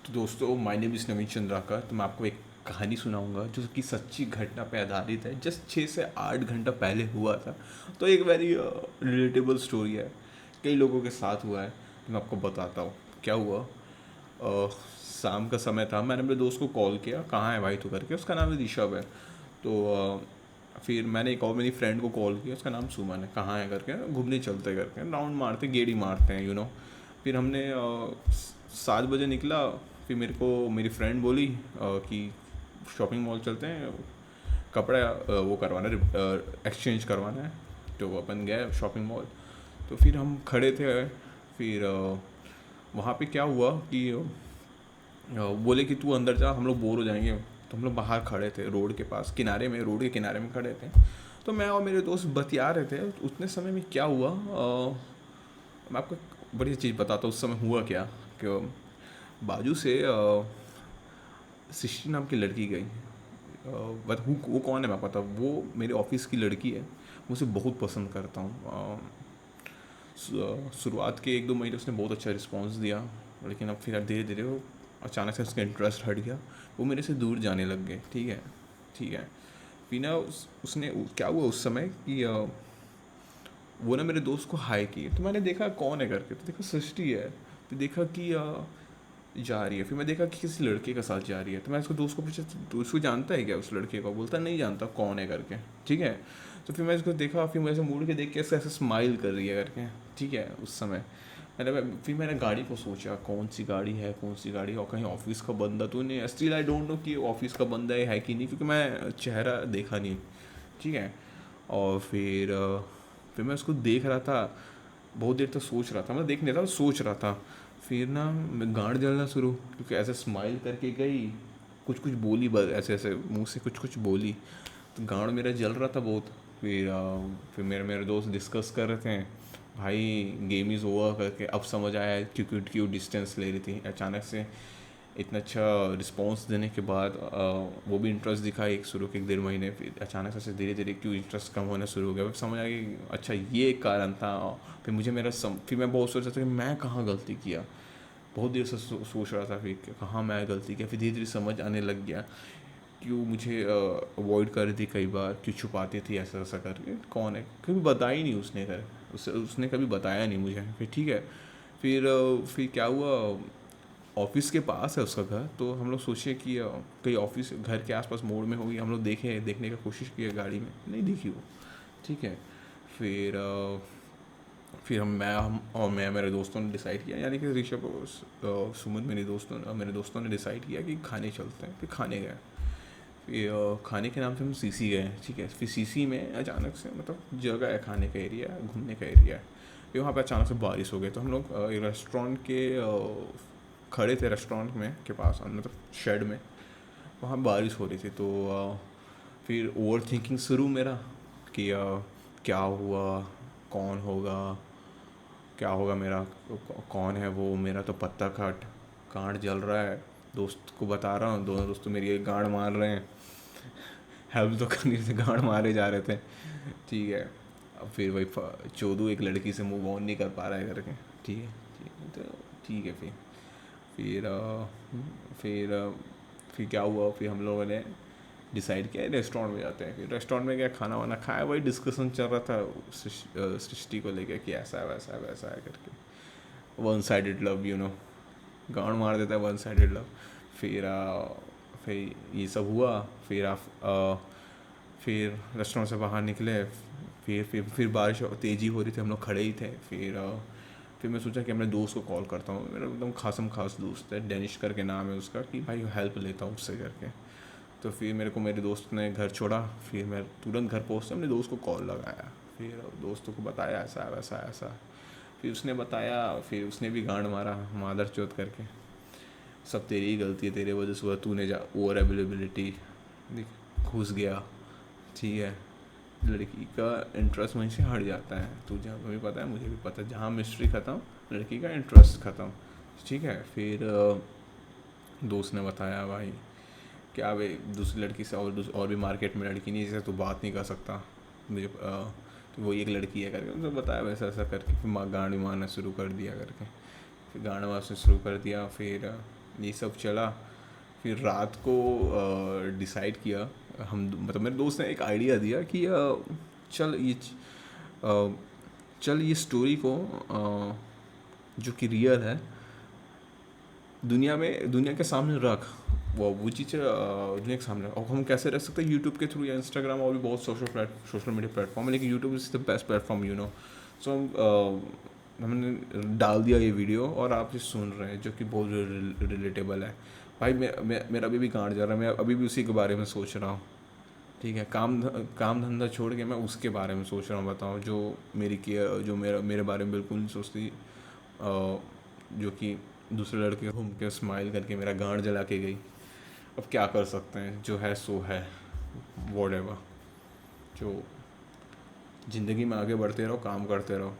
तो दोस्तों, my name is नवीन चंद्राकर। तो मैं आपको एक कहानी सुनाऊंगा जो कि सच्ची घटना पे आधारित है। जस्ट 6 से 8 घंटा पहले हुआ था। तो एक वेरी रिलेटेबल स्टोरी है, कई लोगों के साथ हुआ है। तो मैं आपको बताता हूँ क्या हुआ। शाम का समय था, मैंने अपने दोस्त को कॉल किया, कहाँ है भाई तू करके। उसका नाम है ऋषभ है। तो फिर मैंने एक और मेरी फ्रेंड को कॉल किया, उसका नाम सुमन है, कहाँ है करके, घूमने चलते करके, राउंड मारते गेड़ी मारते हैं फिर हमने 7 बजे निकला। फिर मेरे को मेरी फ्रेंड बोली कि शॉपिंग मॉल चलते हैं, कपड़ा वो करवाना है, एक्सचेंज करवाना है। तो अपन गए शॉपिंग मॉल। तो फिर हम खड़े थे। फिर वहाँ पे क्या हुआ कि बोले कि तू अंदर जा, हम लोग बोर हो जाएंगे। तो हम लोग बाहर खड़े थे, रोड के पास, किनारे में, रोड के किनारे में खड़े थे। तो मैं और मेरे दोस्त बतिया रहे थे। उतने समय में क्या हुआ, मैं आपको एक बड़ी चीज़ बताता हूँ। उस समय हुआ क्या कि बाजू से सृष्टि नाम की लड़की गई। बट वो कौन है मैं पता, वो मेरे ऑफिस की लड़की है। मुझे बहुत पसंद करता हूँ। शुरुआत के 1-2 महीने उसने बहुत अच्छा रिस्पॉन्स दिया, लेकिन अब फिर धीरे धीरे वो अचानक से उसका इंटरेस्ट हट गया। वो मेरे से दूर जाने लग गए। ठीक है, ठीक है। फिर ना उसने क्या हुआ उस समय कि वो ना मेरे दोस्त को हाई की। तो मैंने देखा कौन है करके, तो देखा सृष्टि है। फिर देखा कि जा रही है। फिर मैं देखा कि किसी लड़के के साथ जा रही है। तो मैं उसको दोस्त को पूछा, तो उसको जानता है क्या उस लड़के को? बोलता नहीं जानता, कौन है करके। ठीक है। तो फिर मैं उसको देखा, फिर मैं ऐसे मुड़ के देख के ऐसे ऐसे स्माइल कर रही है करके। ठीक है। उस समय फिर मैंने गाड़ी को सोचा, कौन सी गाड़ी है, कौन सी गाड़ी, और कहीं ऑफिस का बंदा तो नहीं। स्टिल आई डोंट नो कि ऑफिस का बंदा है कि नहीं, क्योंकि मैं चेहरा देखा नहीं। ठीक है। और फिर मैं उसको देख रहा था, बहुत देर तक सोच रहा था। मैं देख नहीं रहा, सोच रहा था। फिर ना मैं गांड जलना शुरू, क्योंकि ऐसे स्माइल करके गई, कुछ कुछ बोली, बस ऐसे ऐसे मुंह से कुछ कुछ बोली। तो गांड मेरा जल रहा था बहुत। फिर मेरे मेरे दोस्त डिस्कस कर रहे थे, भाई गेम इज़ ओवर करके। अब समझ आया क्यों क्यों डिस्टेंस ले रही थी अचानक से। इतना अच्छा रिस्पॉन्स देने के बाद वो भी इंटरेस्ट दिखा एक शुरू के 1-1.5 महीने। फिर अचानक से धीरे धीरे क्यों इंटरेस्ट कम होना शुरू हो गया। फिर समझ आया कि अच्छा ये एक कारण था। फिर मुझे फिर मैं बहुत सोच रहा था कि मैं कहाँ गलती किया। बहुत देर से सोच रहा था फिर कि कहाँ मैं गलती किया। फिर धीरे धीरे समझ आने लग गया क्यों मुझे अवॉइड कर रही थी कई बार, क्यों छुपाती थी ऐसा ऐसा करके, कौन है। कभी बताया ही नहीं उसने कभी बताया नहीं मुझे। फिर ठीक है। फिर क्या हुआ, ऑफिस के पास है उसका घर। तो हम लोग सोचे कि कहीं ऑफिस घर के आसपास मोड़ में होगी। हम लोग देखने का कोशिश किया, गाड़ी में नहीं दिखी वो। ठीक है। फिर फिर हम और मैं मेरे दोस्तों ने डिसाइड किया, यानी कि ऋषभ और सुमन, मेरे दोस्तों ने डिसाइड किया कि खाने चलते हैं। फिर खाने गए। फिर खाने के नाम से हम सीसी गए। ठीक है। फिर सीसी में अचानक से, मतलब जगह है, खाने का एरिया, घूमने का एरिया है। फिर वहाँ पे अचानक से बारिश हो गई। तो हम लोग एक रेस्टोरेंट के खड़े थे, रेस्टोरेंट में के पास, मतलब शेड में। वहाँ बारिश हो रही थी। तो फिर ओवर थिंकिंग शुरू मेरा कि क्या हुआ, कौन होगा, क्या होगा मेरा, कौन है वो, मेरा तो पत्ता काट, गांड जल रहा है। दोस्त को बता रहा हूँ, दोनों दोस्त तो मेरी एक गांड मार रहे हैं। हेल्प तो करने से गांड मारे जा रहे थे। ठीक है। अब फिर वही चोदू एक लड़की से मूव ऑन नहीं कर पा रहा है करके। ठीक है, ठीक है। तो ठीक है। फिर फिर फिर क्या हुआ, फिर हम लोगों ने डिसाइड किया रेस्टोरेंट में जाते हैं। फिर रेस्टोरेंट में गया, खाना वाना खाया। वही डिस्कशन चल रहा था सृष्टि को लेकर कि ऐसा है, वैसा है, वैसा है करके। वन साइडेड लव, गाँड मार देता है वन साइडेड लव। फिर फिर ये सब हुआ। फिर रेस्टोरेंट से बाहर निकले। फिर बारिश तेज़ी हो रही थी, हम लोग खड़े ही थे। फिर मैं सोचा कि अपने दोस्त को कॉल करता हूँ। मेरा एकदम खासम खास दोस्त है, डेनिश करके नाम है उसका, कि भाई हेल्प लेता हूँ उससे करके। तो फिर मेरे दोस्त ने घर छोड़ा। फिर मैं तुरंत घर पहुँचते अपने दोस्त को कॉल लगाया। फिर दोस्तों को बताया ऐसा वैसा ऐसा। फिर उसने बताया, फिर उसने भी गांड मारा मादर चौथ करके, सब तेरी ही गलती है, तेरे वजह से हुआ, तूने जा ओवर अवेलेबिलिटी घुस गया। ठीक है। लड़की का इंटरेस्ट वहीं से हट जाता है। तुझे भी पता है, मुझे भी पता है, जहाँ मिस्ट्री ख़त्म, लड़की का इंटरेस्ट ख़त्म। ठीक है। फिर दोस्त ने बताया, भाई क्या भाई, दूसरी लड़की से और भी मार्केट में लड़की नहीं जिससे तू बात नहीं कर सकता, मुझे तो वो एक लड़की है करके उनको बताया, वैसा ऐसा करके। फिर गाड़ी मारना शुरू कर दिया करके। फिर गाना वाना शुरू कर दिया। फिर ये सब चला। फिर रात को डिसाइड किया, हम मतलब मेरे दोस्त ने एक आइडिया दिया कि चल ये अ, चल ये स्टोरी को जो कि रियल है दुनिया के सामने रख। वो चीज़ दुनिया के सामने और हम कैसे रख सकते हैं, यूट्यूब के थ्रू या इंस्टाग्राम और भी बहुत सोशल मीडिया प्लेटफॉर्म है, लेकिन YouTube is the best platform so हमने डाल दिया ये वीडियो और आप ये सुन रहे हैं जो कि बहुत रिलेटेबल है। भाई मेरा अभी भी गांड जा रहा है, मैं अभी भी उसी के बारे में सोच रहा हूँ। ठीक है, काम धंधा छोड़ के मैं उसके बारे में सोच रहा हूँ। बताओ, जो मेरी केयर, जो मेरे बारे में बिल्कुल नहीं सोचती, जो कि दूसरे लड़के घूम के स्माइल करके मेरा गांड जला के गई। अब क्या कर सकते हैं, जो है सो है, वॉट एवर। जो ज़िंदगी में आगे बढ़ते रहो, काम करते रहो।